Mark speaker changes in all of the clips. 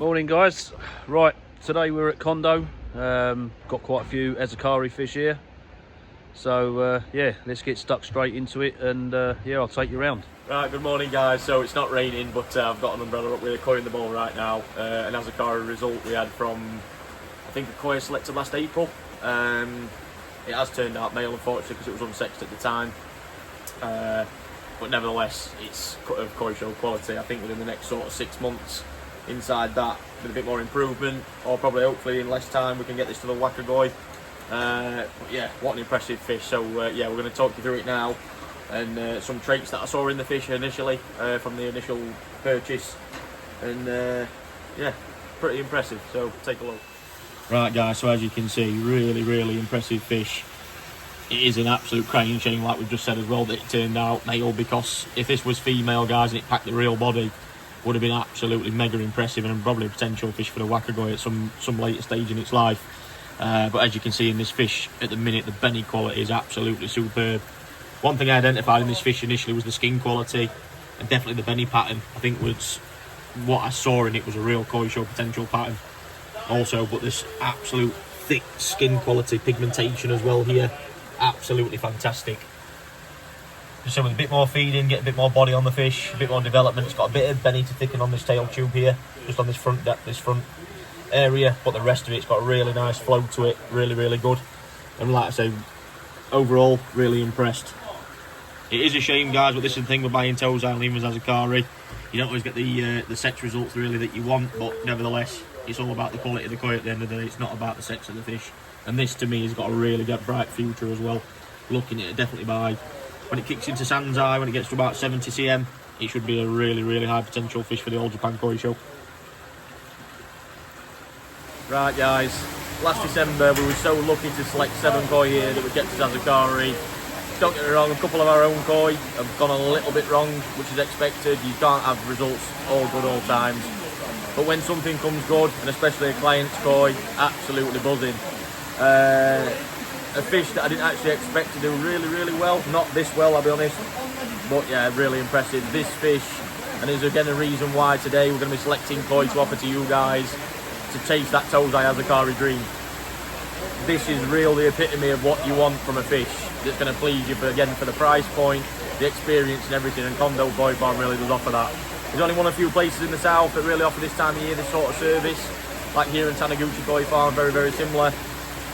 Speaker 1: Morning guys. Right, today we're at Kondo. Got quite a few Azukari fish here. So yeah, let's get stuck straight into it and yeah, I'll take you around.
Speaker 2: Right, good morning guys. So it's not raining, but I've got an umbrella up with a koi in the bowl right now. An Azukari result we had from, I think, a koi selected last April. It has turned out male, unfortunately, because it was unsexed at the time. But nevertheless, it's of koi show quality. I think within the next sort of 6 months, inside that, with a bit more improvement, or probably hopefully in less time, we can get this to the Wakagoi. But yeah, what an impressive fish. So yeah, we're going to talk you through it now, and some traits that I saw in the fish initially from the initial purchase, and yeah, pretty impressive. So take a look. Right guys, so as you can see, really impressive fish. It is an absolute crying shame, like we've just said as well, that it turned out male, because if this was female, guys, and it packed the real body, would have been absolutely mega impressive and probably a potential fish for the Wakagoi at some later stage in its life. But as you can see in this fish at the minute, the Benny quality is absolutely superb. One thing I identified in this fish initially was the skin quality, and definitely the Benny pattern. I think was what I saw in it was a real koi show potential pattern also, but this absolute thick skin quality, pigmentation as well here, absolutely fantastic. So with a bit more feeding, get a bit more body on the fish, a bit more development. It's got a bit of Benny to thicken on this tail tube here, just on this front depth, this front area, but the rest of it's got a really nice flow to it, really good. And like I say, overall, really impressed. It is a shame, guys, but this is the thing with buying Tosai and Lima's Azukari. You don't always get the sex results really that you want, but nevertheless, it's all about the quality of the koi at the end of the day. It's not about the sex of the fish. And this, to me, has got a really bright future as well. Looking at it definitely by, when it kicks into Sanzai, when it gets to about 70 cm, it should be a really high potential fish for the All Japan Koi Show. Right guys, last December we were so lucky to select 7 koi here that we kept as Azukari. Don't get me wrong, a couple of our own koi have gone a little bit wrong, which is expected. You can't have results all good all times. But when something comes good, and especially a client's koi, absolutely buzzing. A fish that I didn't actually expect to do really well. Not this well, I'll be honest. But yeah, really impressive. This fish, and there's again a reason why today we're going to be selecting koi to offer to you guys to taste that Tosai Azukari dream. This is really the epitome of what you want from a fish that's going to please you, for the price point, the experience and everything, and Kondo Koi Farm really does offer that. There's only one or few places in the south that really offer this time of year this sort of service, like here in Taniguchi Koi Farm, very similar.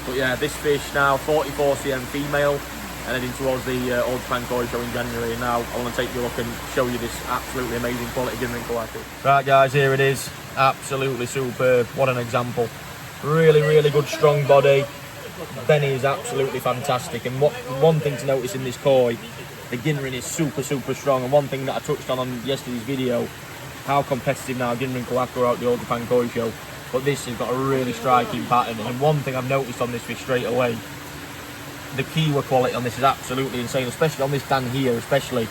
Speaker 2: But yeah, this fish now 44 cm female, and heading towards the All Japan Koi Show in January. And now I want to take you a look and show you this absolutely amazing quality Ginrin Kawaki. Right guys, here it is, absolutely superb. What an example. Really good strong body. Benny is absolutely fantastic, and one thing to notice in this koi, the Ginrin is super strong. And one thing that I touched on yesterday's video, how competitive now Ginrin Kawaki are out the All Japan Koi Show. But this has got a really striking pattern, and one thing I've noticed on this fish straight away, the Kiwa quality on this is absolutely insane, especially on this Dan here, especially.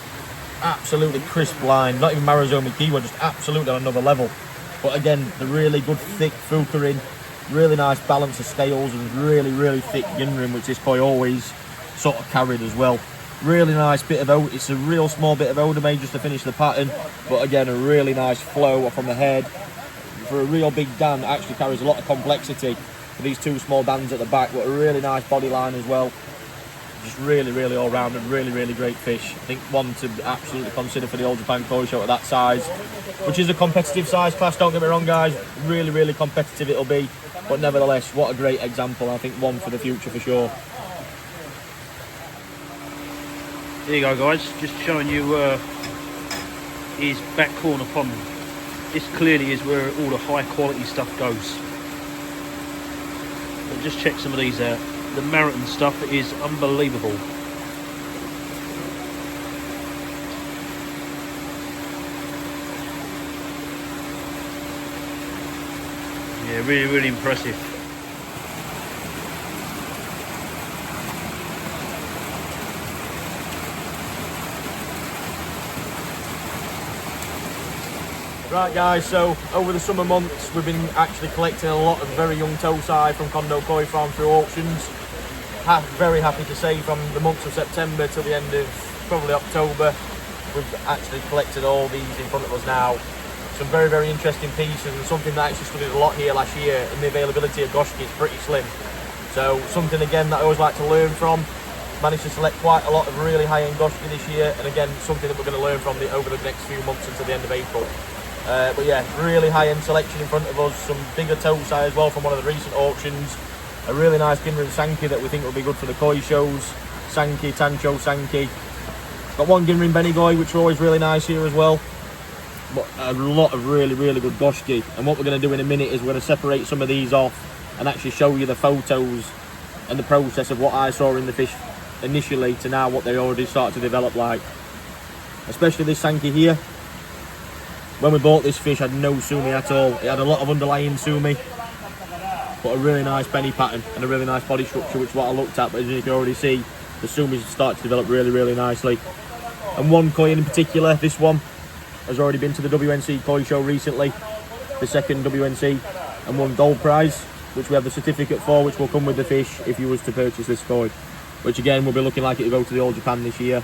Speaker 2: Absolutely crisp line, not even Marazumi Kiwa, just absolutely on another level. But again, the really good thick fukurin, really nice balance of scales, and really thick Ginrin, which this koi always sort of carried as well. Really nice bit of it's a real small bit of odame just to finish the pattern, but again a really nice flow from the head. For a real big Dan, actually carries a lot of complexity for these 2 small Dans at the back, but a really nice body line as well. Just really all round and really great fish. I think one to absolutely consider for the All Japan Koi Show at that size, which is a competitive size class, don't get me wrong guys, really competitive it'll be, but nevertheless, what a great example. I think one for the future for sure.
Speaker 1: There you go guys, just showing you his back corner pond. This clearly is where all the high quality stuff goes. But just check some of these out. The Marathon stuff is unbelievable. Yeah, really impressive.
Speaker 2: Right guys, so over the summer months we've been actually collecting a lot of very young Tosai from Kondo Koi Farm through auctions. Very happy to say from the months of September till the end of probably October, we've actually collected all these in front of us now. some very, very interesting pieces, and something that I actually studied a lot here last year, and the availability of goshki is pretty slim. So something again that I always like to learn from. Managed to select quite a lot of really high-end goshki this year, and again something that we're going to learn from over the next few months until the end of April. But yeah, really high-end selection in front of us. Some bigger Tosai as well from one of the recent auctions. A really nice Ginrin Sanki that we think will be good for the koi shows. Sanki, Tancho Sanki. Got one Ginrin Benigoi, which are always really nice here as well. But a lot of really, really good goshki. And what we're going to do in a minute is we're going to separate some of these off and actually show you the photos and the process of what I saw in the fish initially to now what they already start to develop like. Especially this Sanki here. When we bought this fish, had no sumi at all. It had a lot of underlying sumi, but a really nice penny pattern and a really nice body structure, which is what I looked at. But as you can already see, the sumis start to develop really, really nicely. And one koi in particular, this one, has already been to the WNC koi show recently, the second WNC, and won gold prize, which we have the certificate for, which will come with the fish if you was to purchase this koi, which again will be looking like it will go to the All Japan this year.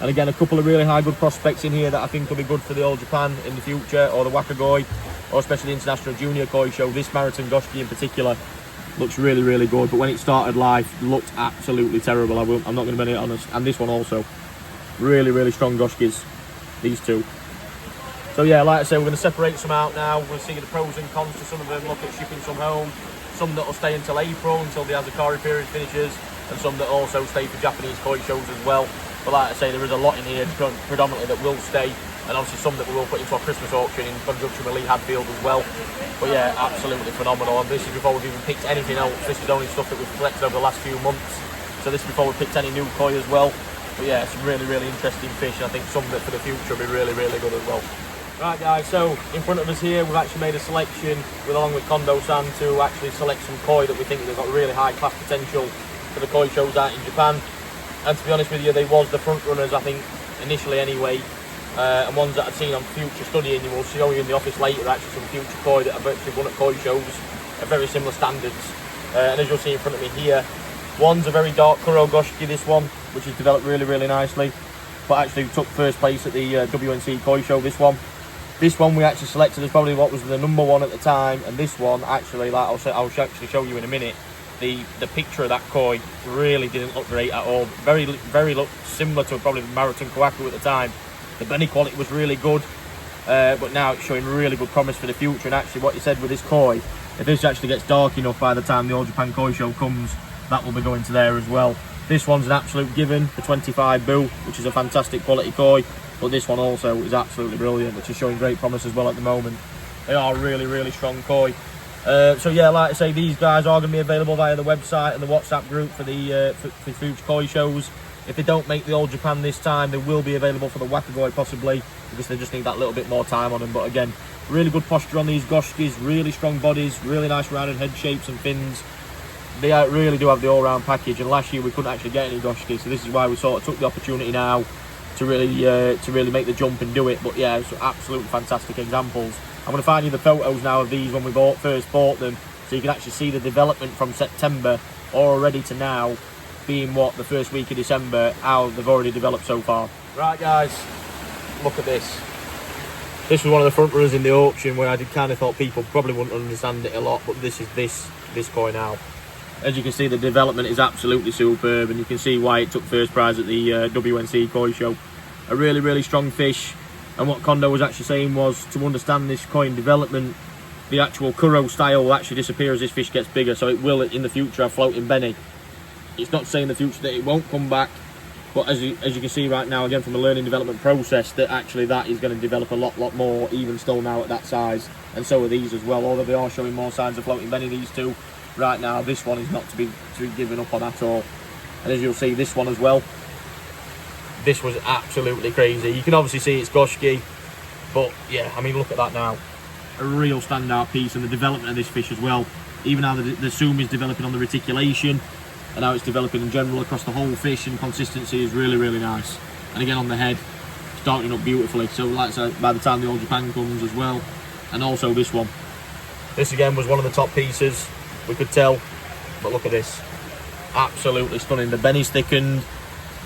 Speaker 2: And again, a couple of really high good prospects in here that I think will be good for the All Japan in the future, or the Wakagoi, or especially the International Junior Koi Show. This Marathon Goshki in particular looks really, really good, but when it started life, looked absolutely terrible. I'm not going to be honest. And this one also, really, really strong goshkis, these two. So yeah, like I say, we're going to separate some out now. We'll see the pros and cons to some of them, look at shipping some home, some that will stay until April, until the Azukari period finishes, and some that also stay for Japanese koi shows as well. But like I say, there is a lot in here predominantly that will stay, and obviously some that we will put into our Christmas auction in conjunction with Lee Hadfield as well. But yeah, absolutely phenomenal. And this is before we've even picked anything else. This is only stuff that we've collected over the last few months. So this is before we picked any new koi as well. But yeah, some really, really interesting fish, and I think some that for the future will be really, really good as well. Right guys, so in front of us here, we've actually made a selection along with Kondo-san to actually select some koi that we think they've got really high class potential for the koi shows out in Japan. And to be honest with you, they was the front runners, I think, initially anyway, and ones that I'd seen on future studying. You will show you in the office later actually some future koi that have actually won at koi shows at very similar standards. And as you'll see in front of me here, one's a very dark Kuro Goshki, this one, which has developed really, really nicely, but actually took first place at the WNC koi show, this one. This one we actually selected as probably what was the number one at the time, and this one actually, like I'll actually show you in a minute, the picture of that koi really didn't look great at all. Very looked similar to probably the Marathon Kawaku at the time. The Benny quality was really good, but now it's showing really good promise for the future. And actually what you said with this koi, if this actually gets dark enough by the time the All Japan Koi Show comes, that will be going to there as well. This one's an absolute given, the 25 Boo, which is a fantastic quality koi. But this one also is absolutely brilliant, which is showing great promise as well at the moment. They are really, really strong koi. So yeah, like I say, these guys are going to be available via the website and the WhatsApp group for the for future koi shows. If they don't make the All Japan this time, they will be available for the Wakagoi possibly, because they just need that little bit more time on them. But again, really good posture on these goshkis, really strong bodies, really nice rounded head shapes and fins. They really do have the all-round package, and last year we couldn't actually get any goshki, so this is why we sort of took the opportunity now to really make the jump and do it. But yeah, it's absolutely fantastic examples. I'm going to find you the photos now of these when we first bought them, so you can actually see the development from September already to now, being what, the first week of December, how they've already developed so far. Right guys, look at this. This was one of the front runners in the auction, where I did kind of thought people probably wouldn't understand it a lot, but this is this koi now. As you can see, the development is absolutely superb, and you can see why it took first prize at the WNC Koi Show. A really, really strong fish, and what Kondo was actually saying was, to understand this koi in development, the actual Kuro style will actually disappear as this fish gets bigger, so it will in the future have floating Benny. It's not saying in the future that it won't come back, but as you can see right now, again from the learning development process, that actually that is going to develop a lot more, even still now at that size, and so are these as well, although they are showing more signs of floating Benny, these two. Right now, this one is not to be given up on at all. And as you'll see, this one as well, this was absolutely crazy. You can obviously see it's goshki, but yeah, I mean, look at that now. A real standout piece, and the development of this fish as well. Even how the zoom is developing on the reticulation, and how it's developing in general across the whole fish, and consistency is really, really nice. And again on the head, it's darkening up beautifully. So like I said, by the time the All Japan comes as well, and also this one. This again was one of the top pieces, we could tell, but look at this, absolutely stunning. The Benny's thickened,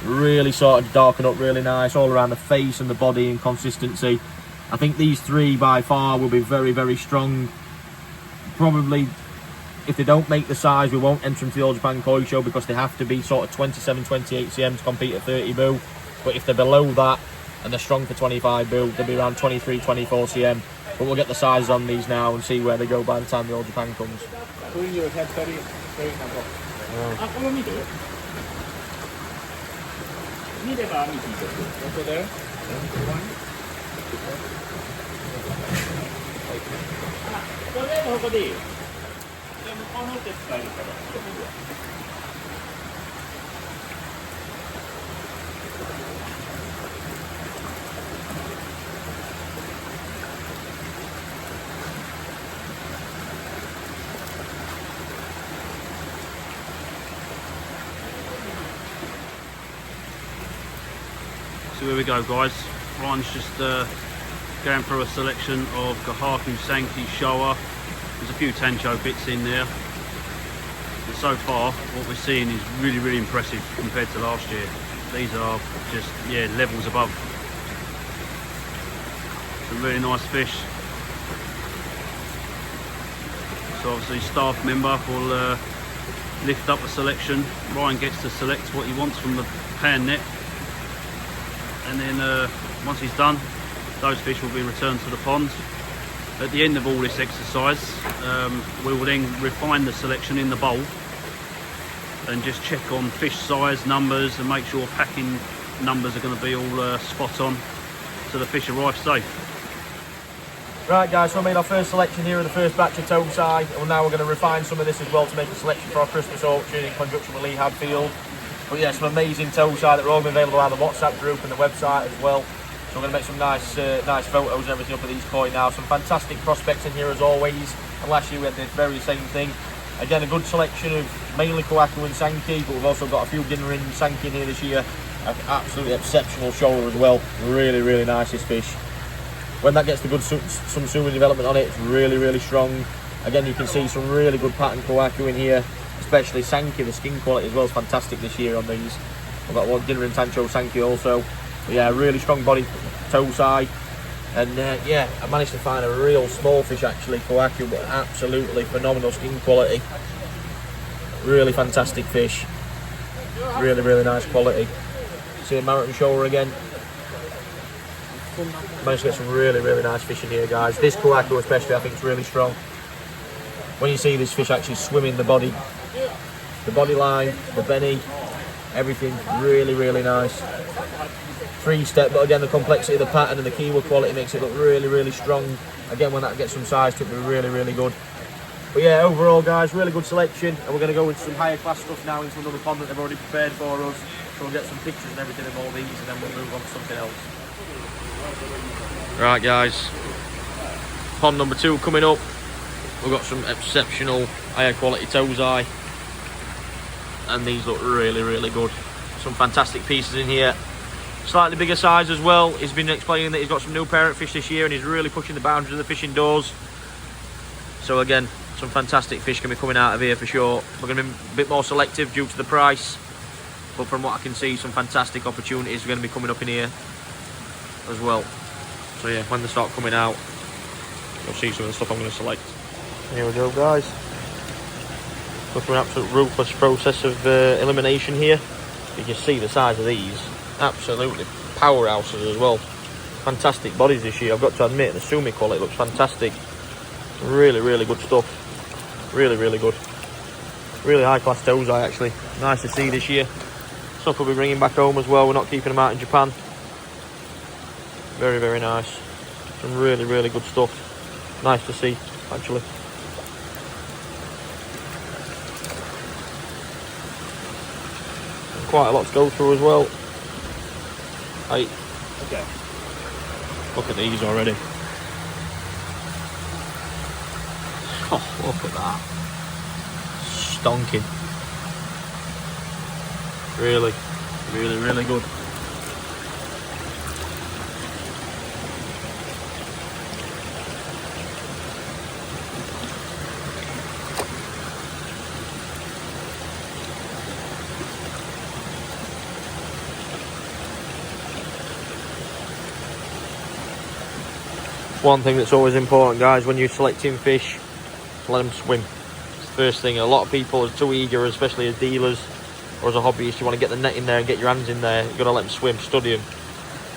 Speaker 2: really sort of darken up really nice all around the face and the body and consistency, I think these three by far will be very, very strong. Probably, if they don't make the size, we won't enter them to the All Japan Koi Show because they have to be sort of 27, 28 cm to compete at 30 bu. But if they're below that and they're strong for 25 bu, they'll be around 23, 24 cm. But we'll get the sizes on these now and see where they go by the time the All Japan comes.
Speaker 1: So here we go, guys. Ryan's just going through a selection of Gahaku, Sankey, Showa. There's a few Tancho bits in there. And so far, what we're seeing is really, really impressive compared to last year. These are just, yeah, levels above. Some really nice fish. So obviously staff member will lift up the selection. Ryan gets to select what he wants from the pan net. And then once he's done, those fish will be returned to the pond. At the end of all this exercise, we will then refine the selection in the bowl and just check on fish size, numbers, and make sure packing numbers are going to be all spot on so the fish arrive safe.
Speaker 2: Right guys, so I made our first selection here of the first batch of Tosai, and now we're going to refine some of this as well to make a selection for our Christmas auction in conjunction with Lee Hadfield. But yeah, some amazing Tosai that are all available on the WhatsApp group and the website as well. So we're going to make some nice nice photos and everything up of these koi now. Some fantastic prospects in here as always. And last year we had the very same thing. Again, a good selection of mainly Kohaku and Sankey, but we've also got a few Ginrin Sankey in here this year. An absolutely exceptional shoulder as well. Really, really nice, this fish. When that gets the good some Sumi development on it, it's really, really strong. Again, you can see some really good pattern Kohaku in here, especially Sankey. The skin quality as well is fantastic this year on these. We've got one Ginrin Tancho Sankey also. But yeah, really strong body Tosai. And yeah, I managed to find a real small fish actually, Kohaku, but absolutely phenomenal skin quality. Really fantastic fish. Really, really nice quality. See a Marathon shoulder again. Managed to get some really, really nice fish in here, guys. This Kohaku especially I think is really strong. When you see this fish actually swimming the body line, the benny, everything really, really nice. 3-step, but again the complexity of the pattern and the keyword quality makes it look really, really strong. Again, when that gets some size to it, it'll be really, really good. But yeah, overall guys, really good selection, and we're going to go into some higher class stuff now into another pond that they've already prepared for us. So we'll get some pictures and everything of all these, and then we'll move on to something else. Right guys, pond number 2 coming up. We've got some exceptional higher quality Tosai, and these look really, really good. Some fantastic pieces in here. Slightly bigger size as well. He's been explaining that he's got some new parent fish this year and he's really pushing the boundaries of the fishing doors. So again, some fantastic fish can be coming out of here for sure. We're going to be a bit more selective due to the price, but from what I can see, some fantastic opportunities are going to be coming up in here as well. So yeah, when they start coming out, you'll see some of the stuff I'm going to select. Here we go guys. Go through an absolute ruthless process of elimination here. You can see the size of these. Absolutely powerhouses as well. Fantastic bodies this year, I've got to admit. The Sumi quality looks fantastic. Really, really good stuff. Really, really good. Really high class Tosai actually. Nice to see this year. Stuff we'll be bringing back home as well. We're not keeping them out in Japan. Very, very nice. Some really, really good stuff. Nice to see actually. And quite a lot to go through as well. Hey. Okay. Look at these already. Oh, look at that. Stonking. Really, really, really good.
Speaker 3: One thing that's always important, guys, when you're selecting fish, let them swim. It's the first thing. A lot of people are too eager, especially as dealers or as a hobbyist. You want to get the net in there and get your hands in there. You've got to let them swim, study them.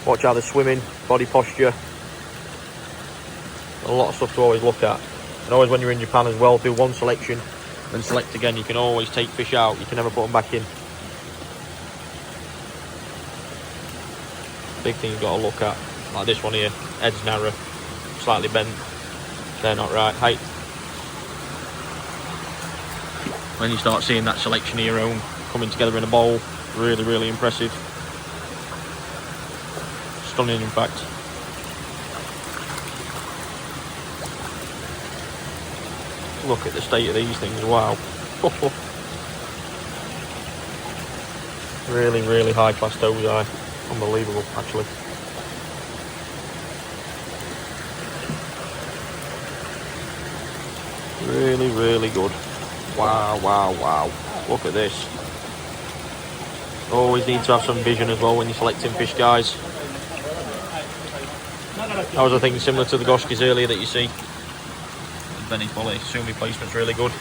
Speaker 3: Watch how they're swimming, body posture. A lot of stuff to always look at. And always when you're in Japan as well, do one selection, then select again. You can always take fish out. You can never put them back in. Big thing you've got to look at, like this one here, head's narrow, slightly bent. They're not right. Height. When you start seeing that selection of your own coming together in a bowl, really, really impressive. Stunning, in fact. Look at the state of these things, wow. Really, really high class Tosai. Unbelievable, actually. Really, really good. Wow, wow, wow. Look at this. Always need to have some vision as well when you're selecting fish, guys. That was a thing similar to the Goshkis earlier that you see. Benny quality, Sumi placement's really good.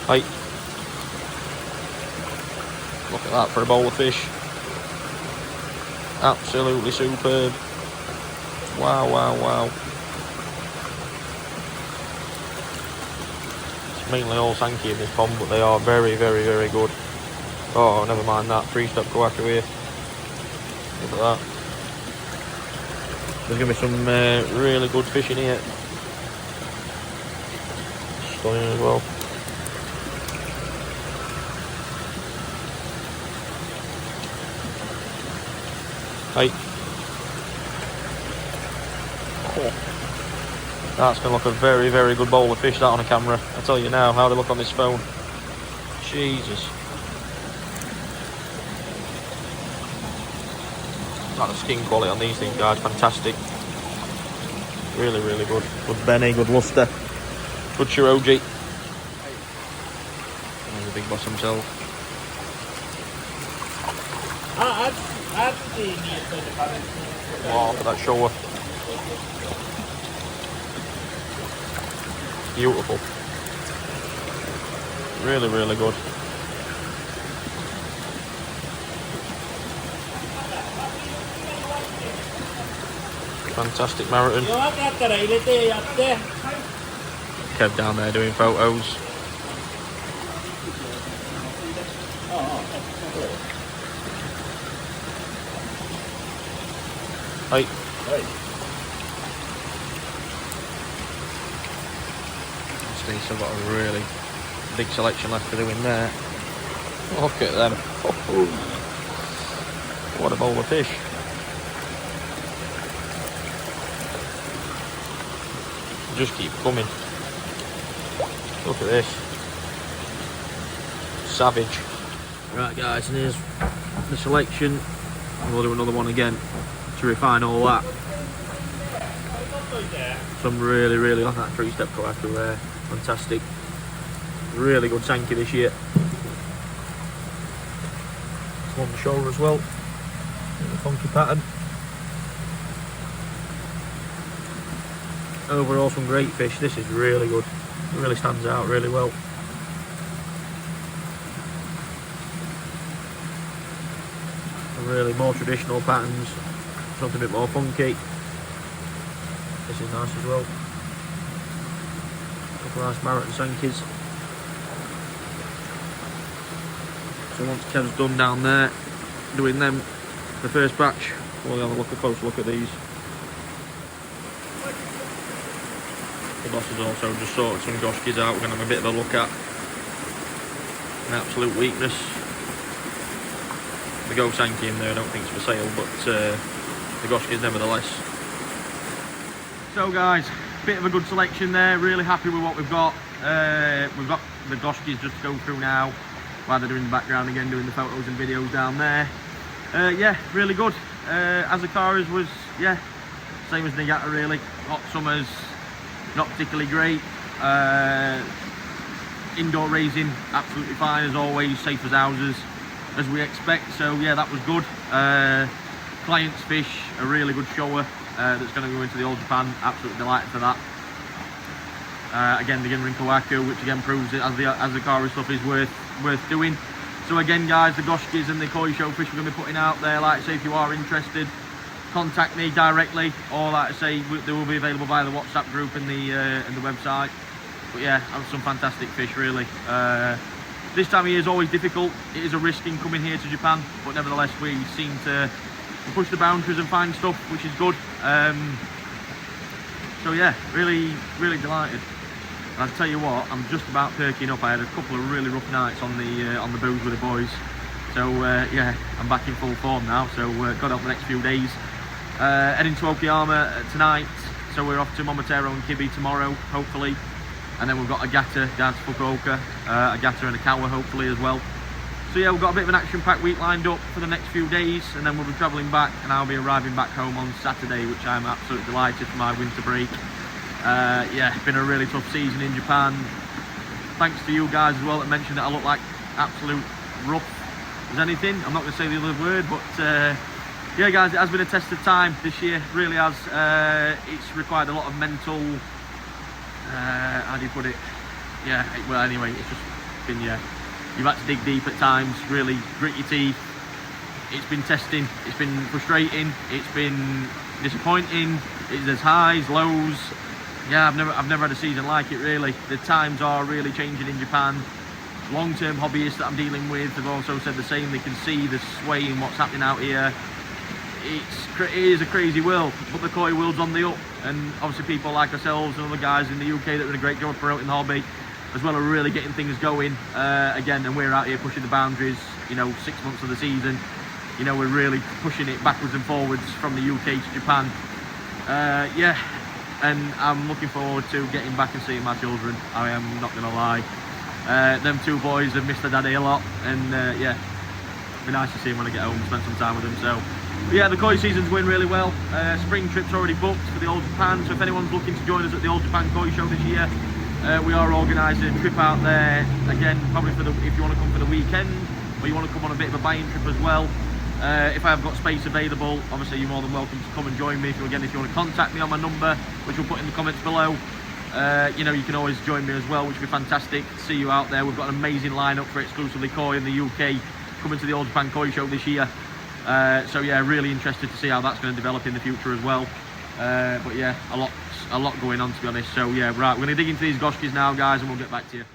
Speaker 3: Height. Look at that for a bowl of fish. Absolutely superb. Wow, wow, wow. It's mainly all Sankey in this pond, but they are very, very, very good. Oh, never mind that. 3-step Kohaku here. Look at that. There's going to be some really good fish in here. Stunning as well. Hey. Oh. That's going to look a very, very good bowl of fish, that on a camera. I tell you now, how they look on this phone. Jesus. Like the skin quality on these things, guys, fantastic. Really, really good. Good Benny, good luster. Good Shiroji. And the big boss himself. Wow, look at that shower. Beautiful. Really, really good. Fantastic marathon. Kev down there doing photos. Hey. Still got a really big selection left to do in there. Look at them. Oh, what a bowl of fish. Just keep coming. Look at this. Savage. Right, guys, and here's the selection. We'll do another one again to refine all that. Some really, really like that 3-step Kohaku there. Fantastic. Really good Sankey this year. On the shoulder as well. The funky pattern. Overall, some great fish. This is really good. It really stands out really well. Really more traditional patterns. Something a bit more funky. This is nice as well. Nice Marrot and Sankeys. So once Kev's done down there, doing them, the first batch, we'll have a closer look at these. The boss has also just sorted some Goshkis out. We're going to have a bit of a look at an absolute weakness. The Go Sankey in there, I don't think it's for sale, but the Goshkis nevertheless. So guys, bit of a good selection there, really happy with what we've got. We've got the Goshkis just to go through now, while they're doing the background again, doing the photos and videos down there. Yeah, really good. Azukari's was, yeah, same as Niigata really. Hot summers, not particularly great. Indoor raising, absolutely fine as always, safe as houses, as we expect. So yeah, that was good. Client's Fish, a really good shower that's going to go into the Old Japan. Absolutely delighted for that. Again, the Ginrin Kawaku, which again proves that as the Azukari stuff is worth doing. So again, guys, the Goshkis and the Koi Showfish we're going to be putting out there. Like I say, if you are interested, contact me directly, or like I say, they will be available via the WhatsApp group and the website. But yeah, some fantastic fish, really. This time of year is always difficult. It is a risk in coming here to Japan, but nevertheless, we seem to push the boundaries and find stuff, which is good. So yeah, really delighted. And I'll tell you what, I'm just about perking up. I had a couple of really rough nights on the booze with the boys. So yeah, I'm back in full form now. So got up the next few days. Heading to Okayama tonight. So we're off to Momotaro and Kibi tomorrow, hopefully. And then we've got Agata down to Fukuoka, Agata and Akawa hopefully as well. So yeah, we've got a bit of an action-packed week lined up for the next few days, and then we'll be travelling back, and I'll be arriving back home on Saturday, which I'm absolutely delighted for my winter break. Yeah, it's been a really tough season in Japan. Thanks to you guys as well that mentioned that I look like absolute rough as anything. I'm not going to say the other word, but yeah guys, it has been a test of time this year, really has. It's required a lot of mental, how do you put it? Yeah, well anyway, it's just been, yeah, you've had to dig deep at times, really grit your teeth. It's been testing, it's been frustrating, it's been disappointing. There's highs, lows. Yeah, I've never had a season like it, really. The times are really changing in Japan. Long-term hobbyists that I'm dealing with have also said the same. They can see the sway in what's happening out here. It is a crazy world, but the koi world's on the up, and obviously people like ourselves and other guys in the UK that are doing a great job of promoting the hobby as well are really getting things going again, and we're out here pushing the boundaries. You know, 6 months of the season, you know, we're really pushing it backwards and forwards from the UK to Japan. Yeah, and I'm looking forward to getting back and seeing my children. I am not gonna lie, them two boys have missed their daddy a lot, and yeah, it'd be nice to see them when I get home and spend some time with them. So yeah, the koi season's going really well. Spring trip's already booked for the Old Japan, so if anyone's looking to join us at the Old Japan Koi Show this year, we are organising a trip out there again, probably for if you want to come for the weekend, or you want to come on a bit of a buying trip as well. If I have got space available, obviously you're more than welcome to come and join me. If you want to contact me on my number, which we'll put in the comments below, you know, you can always join me as well, which would be fantastic to see you out there. We've got an amazing lineup for exclusively koi in the UK coming to the Old Japan Koi Show this year. So yeah, really interested to see how that's going to develop in the future as well. But yeah, a lot going on, to be honest. So yeah, right, we're going to dig into these goshkis now, guys, and we'll get back to you.